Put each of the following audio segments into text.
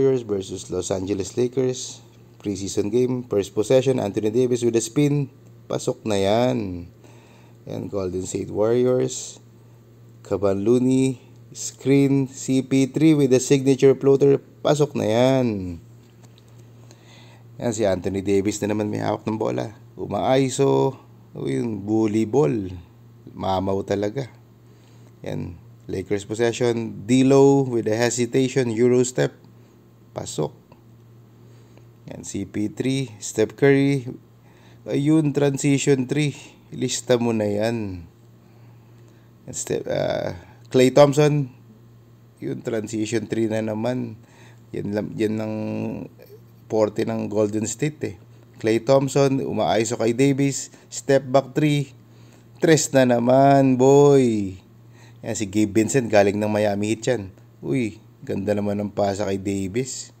Warriors versus Los Angeles Lakers. Preseason game. First possession, Anthony Davis with a spin. Pasok na yan. Yan, Golden State Warriors. Kevon Looney, screen, CP3 with a signature floater. Pasok na yan. Yan, si Anthony Davis na naman may hawak ng bola. Umaiso. Yung bully ball. Mamaw talaga. Yan. Lakers possession. D'Lo with a hesitation. Euro step. Pasok. Yan. CP3. Steph Curry. Ayun. Transition 3. Lista mo na yan. Klay Thompson. Yun. Transition 3 na naman. Yan ang 40 ng Golden State Klay Thompson. Umaiso kay Davis. Step back 3. Tres na naman, boy. Yan, si Gabe Vincent galing ng Miami Heat yan. Uy, ganda naman ng pasa kay Davis.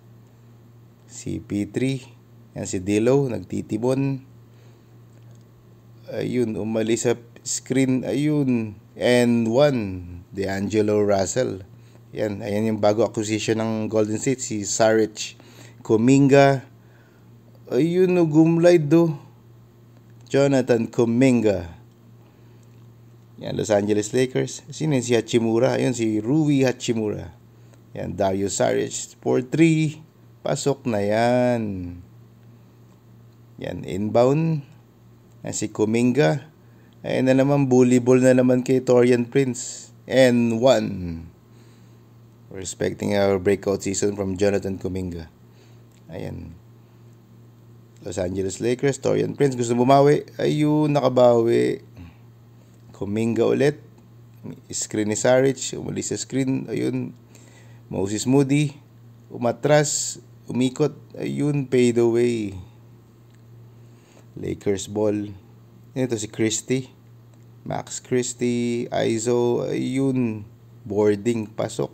CP3. Yan, si D'Lo, nagtitibon. Ayun, umalis sa screen. Ayun, and one. D'Angelo Russell. Yan, ayan yung bago acquisition ng Golden State. Si Saric Kuminga. Ayun, gumlide do. Jonathan Kuminga. Yan, Los Angeles Lakers. Sino yun? Si Hachimura. Ayun, si Rui Hachimura. Yan, Dario Saric. 4-3. Pasok na yan. Yan, inbound. Yan, si Kuminga. Ayan na naman, bully ball na naman kay Taurean Prince. And one. We're expecting our breakout season from Jonathan Kuminga. Ayan. Los Angeles Lakers, Taurean Prince. Gusto bumawi. Ayun, nakabawi. Kuminga ulit. Screen ni Saric. Umalis sa screen. Ayun. Moses Moody. Umatras. Umikot. Ayun. Fade away. Lakers ball. Ito si Christie. Max Christie. Iso. Ayun. Boarding. Pasok.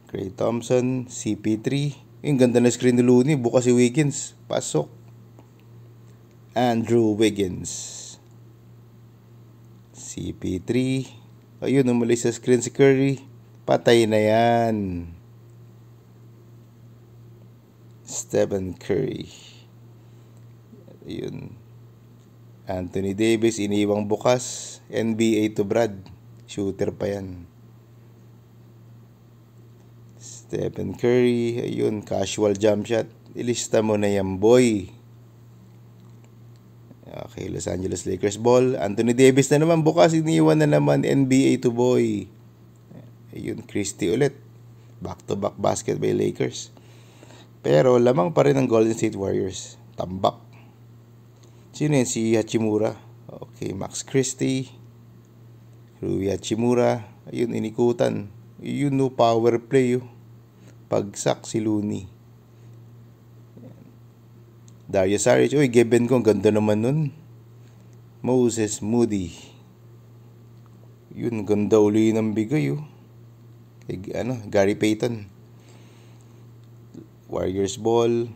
Klay Thompson. CP3. Yung ganda na screen ni Looney. Bukas si Wiggins. Pasok. Andrew Wiggins. CP3. Ayun, umalis sa screen si Curry. Patay na yan. Stephen Curry. Ayun. Anthony Davis, iniwang bukas. NBA to Brad. Shooter pa yan. Stephen Curry. Ayun, casual jump shot. Ilista mo na yan, boy. Okay, Los Angeles Lakers ball. Anthony Davis na naman bukas. Iniwan na naman. NBA to boy. Ayun, Christie ulit. Back-to-back basket by Lakers. Pero lamang pa rin ang Golden State Warriors. Tambak. Sino yun? Si Hachimura. Okay, Max Christie. Rui Hachimura. Ayun, inikutan. Ayun, no power play. Pagsak si Looney. Dario Saric. Uy, given ko. Ganda naman nun. Moses Moody. Yun, ganda uli ng bigay. Gary Payton. Warriors ball.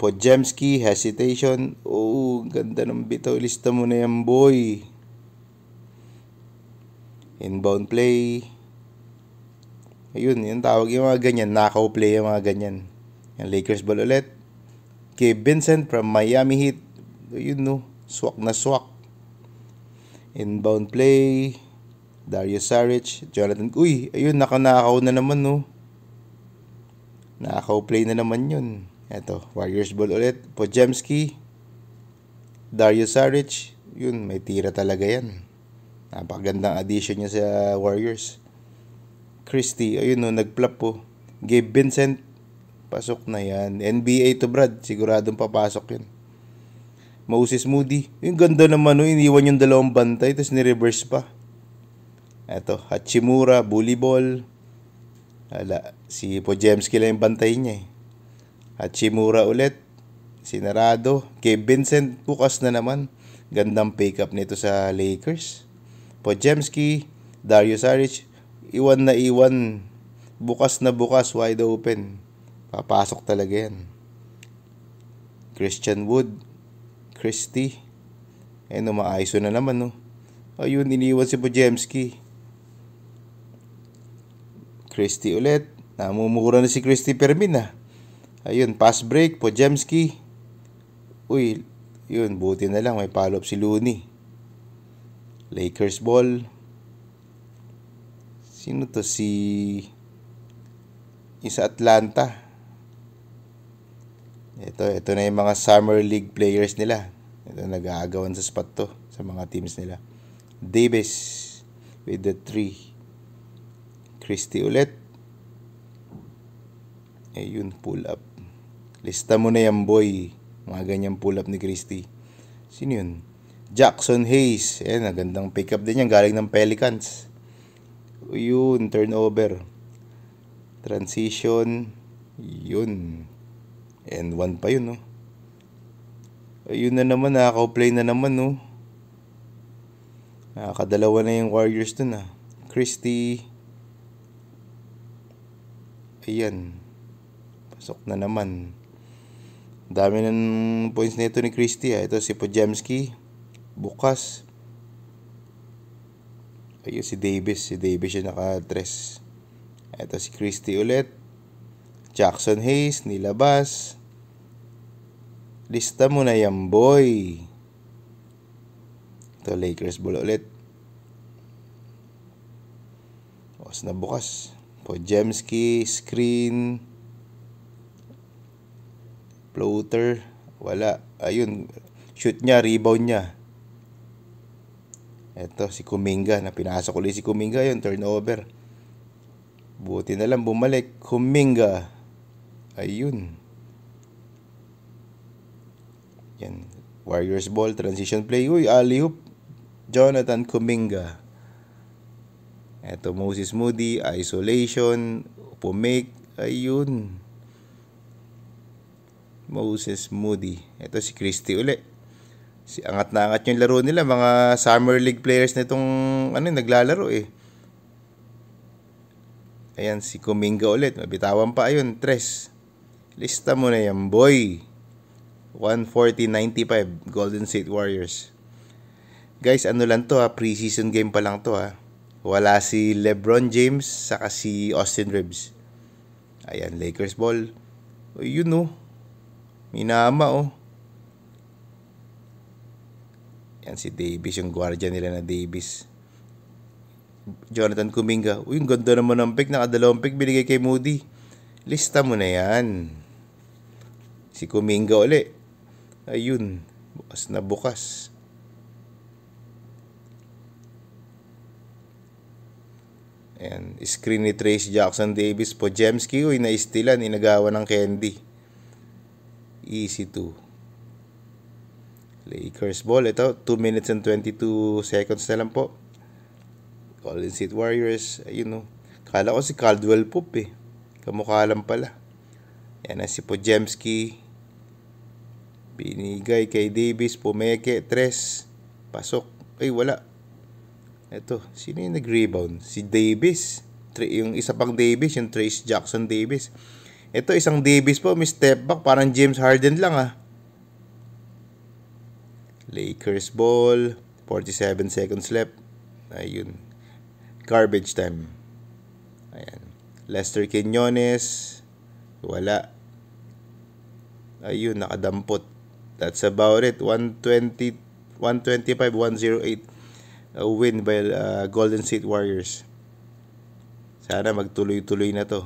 Podziemski. Hesitation. Oh, ganda ng bitaw. Lista mo na yan, boy. Inbound play. Ayun, yung tawag yung mga ganyan. Knockout play yung mga ganyan. Yung Lakers ball ulit. Gabe Vincent from Miami Heat. Ayun, no. Swak na swak. Inbound play. Dario Saric. Jonathan. Uy, ayun, nakanakaw na naman, no. Nakaw play na naman yun. Eto, Warriors ball ulit. Podziemski. Dario Saric. Yun, may tira talaga yan. Napakagandang addition niya sa Warriors. Christie. Ayun, no, nagplap po. Gabe Vincent. Pasok na yan. NBA to Brad. Siguradong papasok yun. Moses Moody. Yung ganda naman, no. Iniwan yung dalawang bantay. Tapos ni-reverse pa. Eto, Hachimura. Bully ball. Hala, si Podziemski lang yung bantay niya. Hachimura ulit. Sinarado. Gabe Vincent. Bukas na naman. Gandang pick-up nito sa Lakers. Podziemski. Dario Saric. Iwan na iwan. Bukas na bukas. Wide open. Papasok talaga yan. Christian Wood. Christie. Ayun, umaayos na naman, no. Ayun, iniwan si Podziemski. Christie ulit. Namumura na si Christy Permin ah. Ayun, pass break, Podziemski. Uy, yun, buti na lang may follow-up si Looney. Lakers ball. Sino to? Sa Atlanta. Ito na yung mga Summer League players nila. Ito, nag-aagawan sa spot to sa mga teams nila. Davis with the 3. Christie ulit. Ayun, pull up. Lista mo na yan, boy. Mga ganyang pull up ni Christie. Sino yun? Jackson Hayes. Ayan, gandang pick up din yan. Galing ng Pelicans. Yun, turnover. Transition. Yun. And 1 pa yun, no? Ayun na naman, nakaka-play na naman, no? Nakakadalawa na yung Warriors dun, ah. Christie. Ayan. Pasok na naman. Dami ng points nito ni Christie, ah. Ito si Podziemski. Bukas. Ayun si Davis. Si Davis yung naka-3. Ito si Christie ulit. Jackson Hayes, nilabas. Lista mo na yan, boy. Ito, Lakers ball ulit. Bukas na bukas. Podziemski, screen. Floater. Wala. Ayun. Shoot niya, rebound niya. Ito, si Kuminga. Napinasok ulit si Kuminga yun. Turnover. Buti na lang bumalik. Kuminga. Ayun. Yan. Warriors ball. Transition play. Uy, alley-oop. Jonathan Kuminga. Ito, Moses Moody. Isolation. Pumake. Ayun. Moses Moody. Ito si Christie uli. Angat na angat yung laro nila. Mga Summer League players na itong naglalaro eh. Ayan, si Kuminga ulit. Mabitawan pa. Ayun, 3. Lista mo na yan, boy. 140-95. Golden State Warriors. Guys, ano lang to ha. Preseason game pa lang to ha. Wala si LeBron James saka si Austin Reeves. Ayan, Lakers ball. O, yun oh. Minama oh. Yan si Davis, yung guardian nila na Davis. Jonathan Kuminga. Uy, ang ganda naman ng pick. Nakadalawang pick binigay kay Moody. Lista mo na yan. Si Kuminga uli. Ayun. Bukas na bukas. Ayan. Screen ni Trace Jackson Davis. Podziemski. Uy, naistilan. Inagawa ng Candy. Easy 2. Lakers ball. Ito, 2 minutes and 22 seconds na lang po. Golden State Warriors. Ayun o. Kala ko si Caldwell Pope eh. Kamukha lang pala. Yan na si Podziemski. Binigay kay Davis. Pumeke. 3. Pasok. Ay, wala. Ito. Sino yung nag-rebound? Si Davis. Yung isa pang Davis. Yung Trace Jackson Davis. Ito, isang Davis po. May step back. Parang James Harden lang ah. Lakers ball. 47 seconds left. Ayun. Garbage time. Ayan. Lester Quinones. Wala. Ayun, nakadampot. That's about it. 125-108. A win by Golden State Warriors. Sana magtuloy-tuloy na to.